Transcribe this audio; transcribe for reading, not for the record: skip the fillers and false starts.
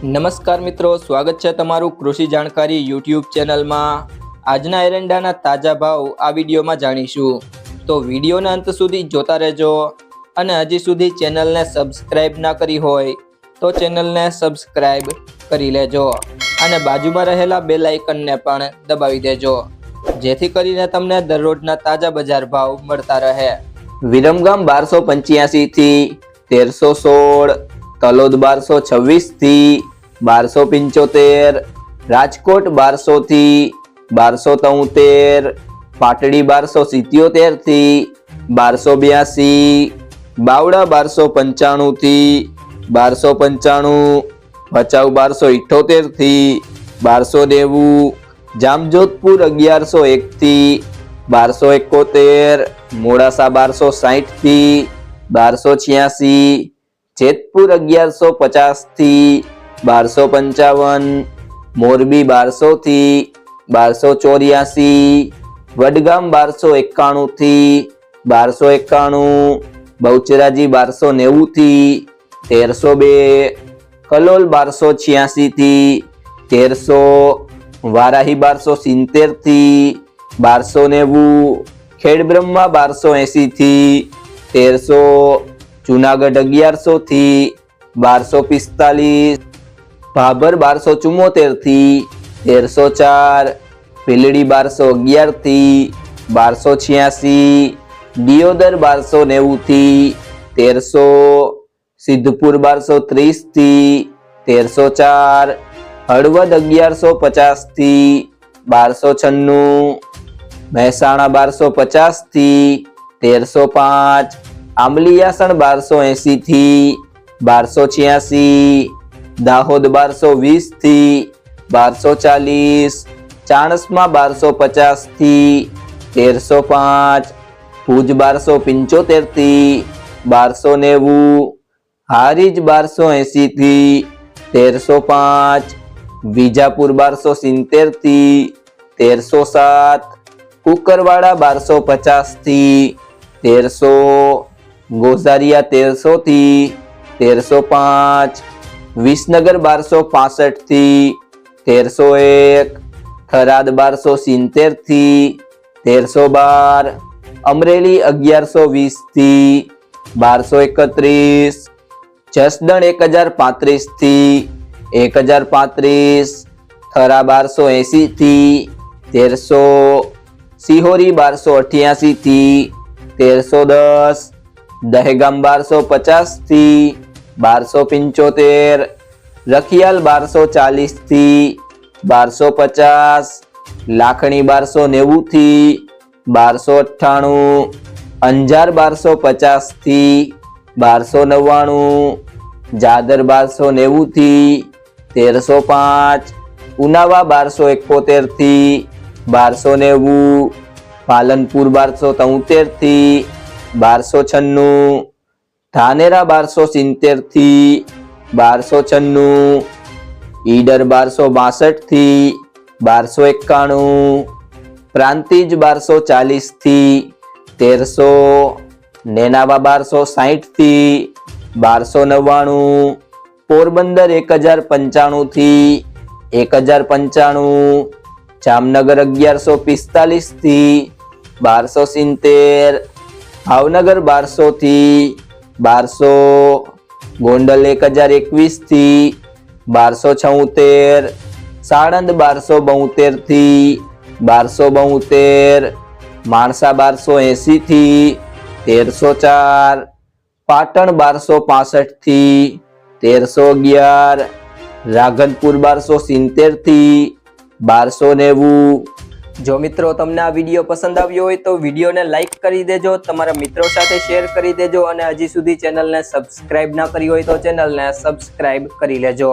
નમસ્કાર મિત્રો, સ્વાગત છે તમારું કૃષિ જાણકારી યુટ્યુબ ચેનલમાં। આજના એરંડાના તાજા ભાવ આ વિડીયોમાં જાણીશું, તો વિડીયોના અંત સુધી જોતા રહેજો। અને હજી સુધી ચેનલને સબસ્ક્રાઇબ ના કરી હોય તો ચેનલને સબસ્ક્રાઇબ કરી લેજો અને બાજુમાં રહેલા બેલ આઇકનને પણ દબાવી દેજો, જેથી કરીને તમને દરરોજના તાજા બજાર ભાવ મળતા રહે। વિરમગામ 1285 થી 1316, તલોદ 1226 થી 1275, રાજકોટ 1200 થી 1273, પાટડી 1277 થી 1282, બાવડા 1295 થી 1295, ભચાઉ 1278 થી 1290, જામજોધપુર 1101 થી 1271, મોડાસા 1260 થી 1286, જેતપુર 1150 થી 1255, મોરબી 1200 થી 1284, વડગામ 1291 થી 1291, બહુચરાજી 1290 થી 1302, કલોલ 1286 થી 1300, વારાહી 1270 થી 1290, ખેડબ્રહ્મા 1280 થી 1300, જુનાગઢ 1100 થી 1245, ભાભર 1274 થી 1304, ભીલડી 1211 થી 1286, દિયોદર 1290 થી 1300, સિદ્ધપુર 1230 થી 1304, હળવદ 1150 થી 1296, મહેસાણા 1250 થી 1305, આંબલિયાસણ 1280 થી 1286, દાહોદ 1220 થી 1240, ચાણસ્મા 1250 થી 1305, ભુજ 1275 થી 1290, હારીજ 1280 થી 1305, વિજાપુર 1270 થી 1307, કુકરવાડા 1250 થી 1300, ગોઝારિયા 1300 થી 1305, વિસનગર 1265 થી 1301, થરાદ 1270 થી 1312, અમરેલી 1120 થી 1231, જસદણ 1035 થી 1035, થરા 1280 થી 1300, સિહોરી 1288 થી 1310, દહેગામ 1250 થી 1275, રખિયાલ 1240 થી 1250, લાખણી 1290 થી 1298, અંજાર 1250 થી 1299, જાદર 1290 થી 1305, ઉનાવા 1271 થી 1290, પાલનપુર 1273 થી 1296, ધાનેરા 1270 થી 1296, ઈડર 1262 થી 1291, પ્રાંતિજ 1240 થી 1300, નેનાવા 1260 થી 1299, પોરબંદર 1095 થી 1095, જામનગર 1145 થી 1270, ભાવનગર 1200 થી 1200, ગોંડલ 1021 થી 1276, સાણંદ 1272 થી 1272, માણસા 1280 થી 1304, પાટણ 1265 થી 1311, રાધનપુર 1270 થી 1290। જો મિત્રો તમને આ વિડીયો પસંદ આવ્યો હોય તો વિડીયોને લાઈક કરી દેજો, તમારા મિત્રો સાથે શેર કરી દેજો અને હજી સુધી ચેનલને સબસ્ક્રાઇબ ના કરી હોય તો ચેનલને સબસ્ક્રાઇબ કરી લેજો।